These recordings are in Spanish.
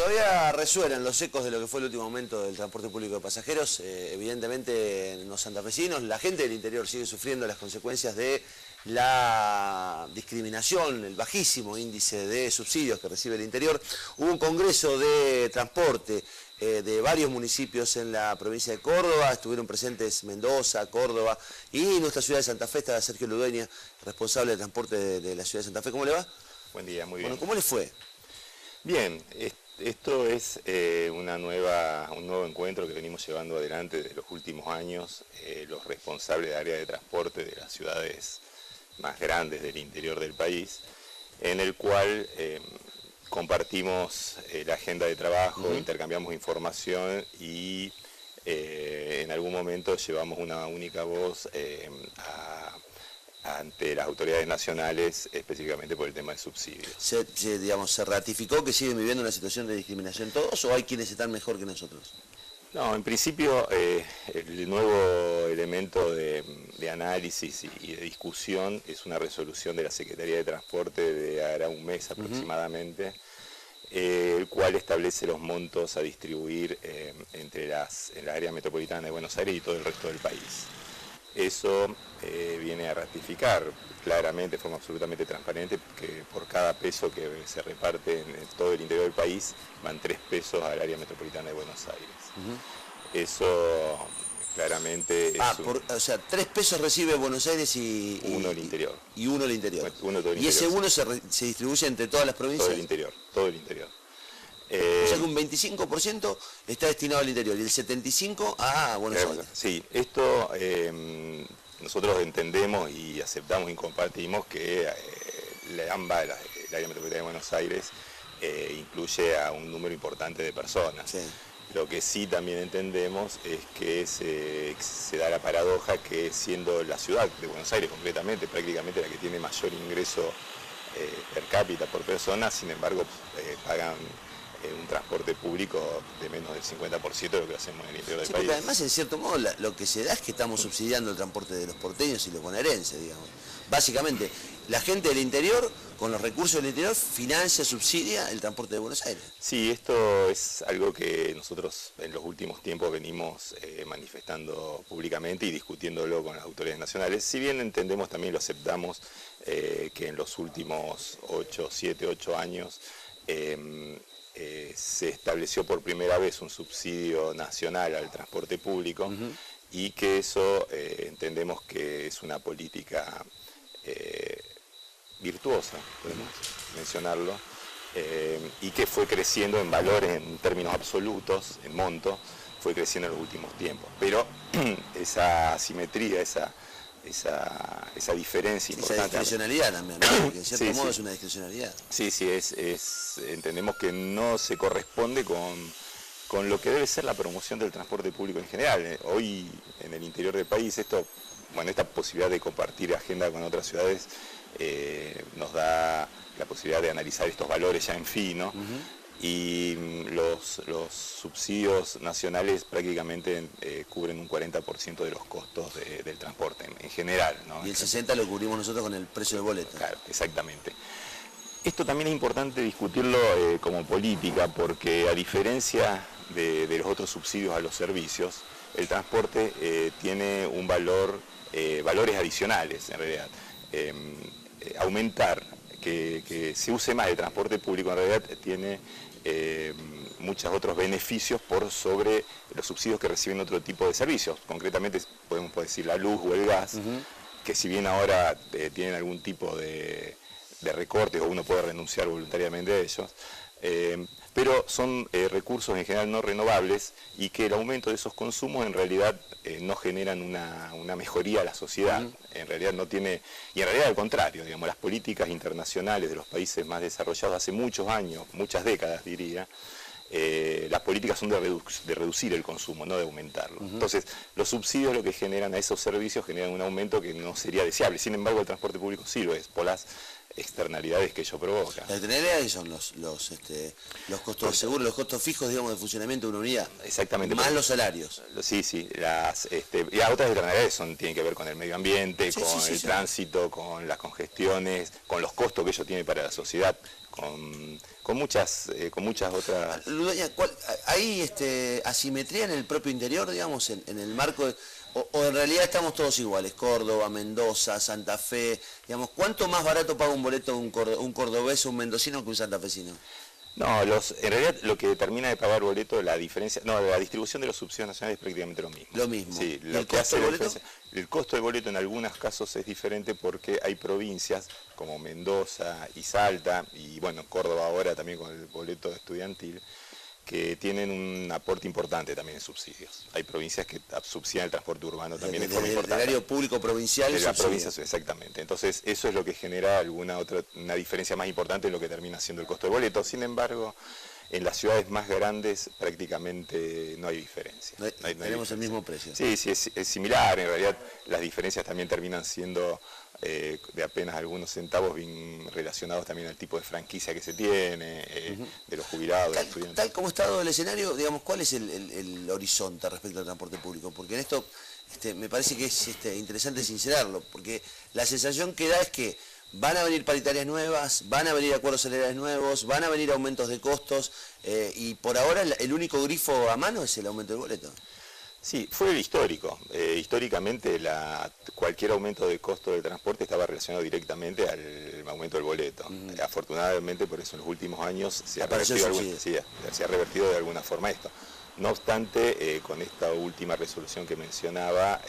todavía resuenan los ecos de lo que fue el último aumento del transporte público de pasajeros. Evidentemente los santafesinos, la gente del interior sigue sufriendo las consecuencias de la discriminación, el bajísimo índice de subsidios que recibe el interior. Hubo un congreso de transporte de varios municipios en la provincia de Córdoba, estuvieron presentes Mendoza, Córdoba y nuestra ciudad de Santa Fe. Estaba Sergio Ludueña, responsable de transporte de la ciudad de Santa Fe. ¿Cómo le va? Buen día, muy bien. Bueno, ¿cómo le fue? Bien, esto es un nuevo encuentro que venimos llevando adelante desde los últimos años, los responsables de área de transporte de las ciudades más grandes del interior del país, en el cual compartimos la agenda de trabajo, intercambiamos información y en algún momento llevamos una única voz ante las autoridades nacionales, específicamente por el tema de subsidios. ¿Se ratificó que siguen viviendo una situación de discriminación todos o hay quienes están mejor que nosotros? No, en principio el nuevo elemento de análisis y de discusión es una resolución de la Secretaría de Transporte de ahora un mes aproximadamente, el cual establece los montos a distribuir en la área metropolitana de Buenos Aires y todo el resto del país. Eso viene a ratificar claramente, de forma absolutamente transparente, que por cada peso que se reparte en todo el interior del país, van 3 pesos al área metropolitana de Buenos Aires. Eso claramente o sea, 3 pesos recibe Buenos Aires y uno el interior. Y uno el interior. Uno todo el ¿Y ese interior, uno se distribuye entre todas las provincias? Todo el interior, todo el interior. O sea que un 25% está destinado al interior y el 75% a Buenos Aires. Sí, esto nosotros entendemos y aceptamos y compartimos que el área metropolitana de Buenos Aires incluye a un número importante de personas. Sí. Lo que sí también entendemos es que se da la paradoja que siendo la ciudad de Buenos Aires concretamente, prácticamente la que tiene mayor ingreso per cápita por persona, sin embargo pagan un transporte público de menos del 50% de lo que hacemos en el interior del país. Porque además, en cierto modo, lo que se da es que estamos subsidiando el transporte de los porteños y los bonaerenses, digamos. Básicamente, la gente del interior, con los recursos del interior, financia, subsidia el transporte de Buenos Aires. Sí, esto es algo que nosotros en los últimos tiempos venimos manifestando públicamente y discutiéndolo con las autoridades nacionales. Si bien entendemos, también lo aceptamos, que en los últimos 7, 8 años se estableció por primera vez un subsidio nacional al transporte público y que eso entendemos que es una política virtuosa, podemos mencionarlo, y que fue creciendo en valores, en términos absolutos, en monto, fue creciendo en los últimos tiempos. Pero esa asimetría, esa diferencia importante. Esa discrecionalidad también, ¿no? Porque en cierto modo es una discrecionalidad. Sí, entendemos que no se corresponde con lo que debe ser la promoción del transporte público en general. Hoy en el interior del país esta posibilidad de compartir agenda con otras ciudades nos da la posibilidad de analizar estos valores ya en fino. Y los subsidios nacionales prácticamente cubren un 40% de los costos del transporte en general, ¿no? Y el 60% lo cubrimos nosotros con el precio del boleto. Claro, exactamente. Esto también es importante discutirlo como política, porque a diferencia de los otros subsidios a los servicios, el transporte tiene un valores adicionales en realidad. Aumentar que se use más el transporte público en realidad tiene muchos otros beneficios por sobre los subsidios que reciben otro tipo de servicios. Concretamente podemos decir la luz o el gas, que si bien ahora tienen algún tipo de recortes o uno puede renunciar voluntariamente a ellos, pero son recursos en general no renovables y que el aumento de esos consumos en realidad no generan una mejoría a la sociedad. En realidad no tiene, y en realidad al contrario, digamos, las políticas internacionales de los países más desarrollados hace muchos años, muchas décadas diría, las políticas son de reducir el consumo, no de aumentarlo. Entonces, los subsidios lo que generan a esos servicios generan un aumento que no sería deseable. Sin embargo, el transporte público sí lo es, por las externalidades que ello provoca. Las externalidades son los costos de seguro, los costos fijos, digamos, de funcionamiento de una unidad. Exactamente. Más los salarios. Sí, y las otras externalidades tienen que ver con el medio ambiente, con el tránsito, con las congestiones, con los costos que ello tiene para la sociedad, con muchas otras. Ludueña, ¿hay asimetría en el propio interior, digamos, en el marco de, o en realidad estamos todos iguales? Córdoba, Mendoza, Santa Fe, digamos, ¿cuánto más barato paga un boleto un cordobés o un mendocino que un santafesino? No, en realidad lo que termina de pagar boleto, la distribución de los subsidios nacionales es prácticamente lo mismo. Lo mismo. Sí, ¿El costo del boleto? El costo del boleto en algunos casos es diferente porque hay provincias como Mendoza y Salta, y bueno, Córdoba ahora también con el boleto estudiantil, que tienen un aporte importante también en subsidios. Hay provincias que subsidian el transporte urbano también de forma importante. El erario público provincial. De la provincia, exactamente. Entonces, eso es lo que genera una diferencia más importante en lo que termina siendo el costo del boleto. Sin embargo, en las ciudades más grandes prácticamente no hay diferencia. Tenemos el mismo precio. Sí, es similar. En realidad, las diferencias también terminan siendo de apenas algunos centavos, relacionados también al tipo de franquicia que se tiene, de los jubilados, de los estudiantes. Tal como está dado el escenario, digamos, ¿cuál es el horizonte respecto al transporte público? Porque en esto me parece que es interesante sincerarlo, porque la sensación que da es que van a venir paritarias nuevas, van a venir acuerdos salariales nuevos, van a venir aumentos de costos, y por ahora el único grifo a mano es el aumento del boleto. Sí, fue histórico. Históricamente cualquier aumento de costo del transporte estaba relacionado directamente al aumento del boleto. Afortunadamente, por eso en los últimos años se ha revertido de alguna forma esto. No obstante, con esta última resolución que mencionaba,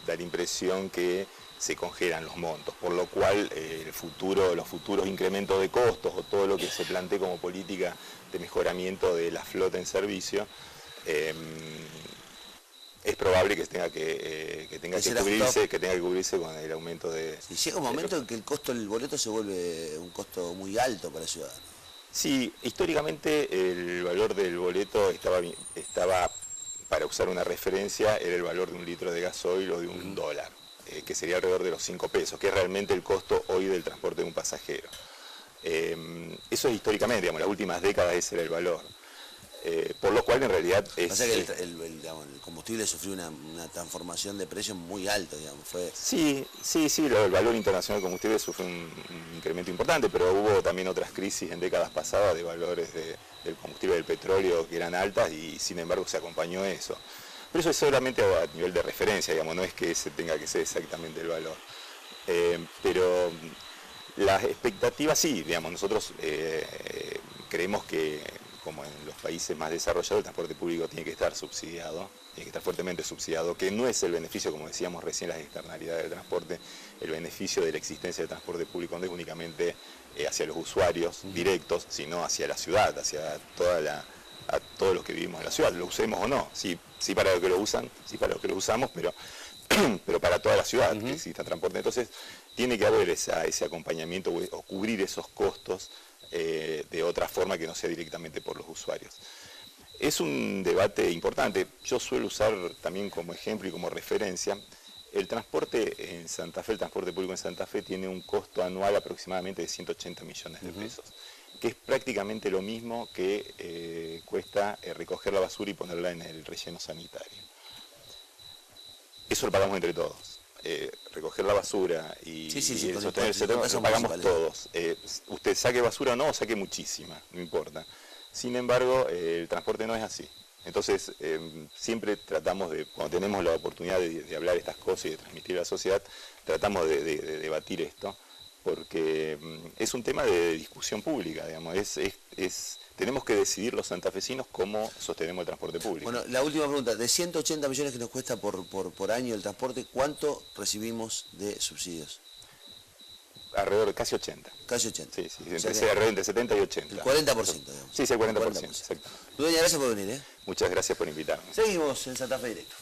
da la impresión que se congelan los montos, por lo cual los futuros incrementos de costos o todo lo que se plantee como política de mejoramiento de la flota en servicio, es probable que tenga que cubrirse con el aumento de. Y llega un momento en que el costo del boleto se vuelve un costo muy alto para el ciudadano. Sí, históricamente el valor del boleto estaba, para usar una referencia, era el valor de un litro de gasoil o de un dólar, que sería alrededor de los 5 pesos, que es realmente el costo hoy del transporte de un pasajero. Eso es históricamente, digamos, las últimas décadas ese era el valor. Por lo cual en realidad es. Pasa que el combustible sufrió una transformación de precios muy alto, digamos. Sí, el valor internacional del combustible sufrió un incremento importante, pero hubo también otras crisis en décadas pasadas de valores del combustible del petróleo que eran altas y sin embargo se acompañó eso. Pero eso es solamente a nivel de referencia, digamos, no es que ese tenga que ser exactamente el valor. Pero las expectativas sí, digamos, nosotros creemos que, como en los países más desarrollados, el transporte público tiene que estar subsidiado, tiene que estar fuertemente subsidiado, que no es el beneficio, como decíamos recién, las externalidades del transporte, el beneficio de la existencia del transporte público no es únicamente hacia los usuarios directos, sino hacia la ciudad, hacia a todos los que vivimos en la ciudad, lo usemos o no, sí para los que lo usan, sí para los que lo usamos, pero para toda la ciudad que exista transporte. Entonces tiene que haber ese acompañamiento o cubrir esos costos de otra forma que no sea directamente por los usuarios. Es un debate importante. Yo suelo usar también como ejemplo y como referencia el transporte en Santa Fe, el transporte público en Santa Fe tiene un costo anual aproximadamente de 180 millones de pesos, que es prácticamente lo mismo que cuesta recoger la basura y ponerla en el relleno sanitario. Eso lo pagamos entre todos. Recoger la basura y sostener el sector lo pagamos todos. Usted saque basura o no, saque muchísima, no importa. Sin embargo, el transporte no es así. Entonces, siempre tratamos cuando tenemos la oportunidad de hablar estas cosas y de transmitir a la sociedad, tratamos de debatir esto, porque es un tema de discusión pública, digamos. Tenemos que decidir los santafesinos cómo sostenemos el transporte público. Bueno, la última pregunta, de 180 millones que nos cuesta por año el transporte, ¿cuánto recibimos de subsidios? Alrededor de casi 80. Casi 80. Sí, alrededor entre 70 y 80. El 40%, digamos. Sí, el 40%, exacto. Ludueña, gracias por venir. Muchas gracias por invitarme. Seguimos en Santa Fe Directo.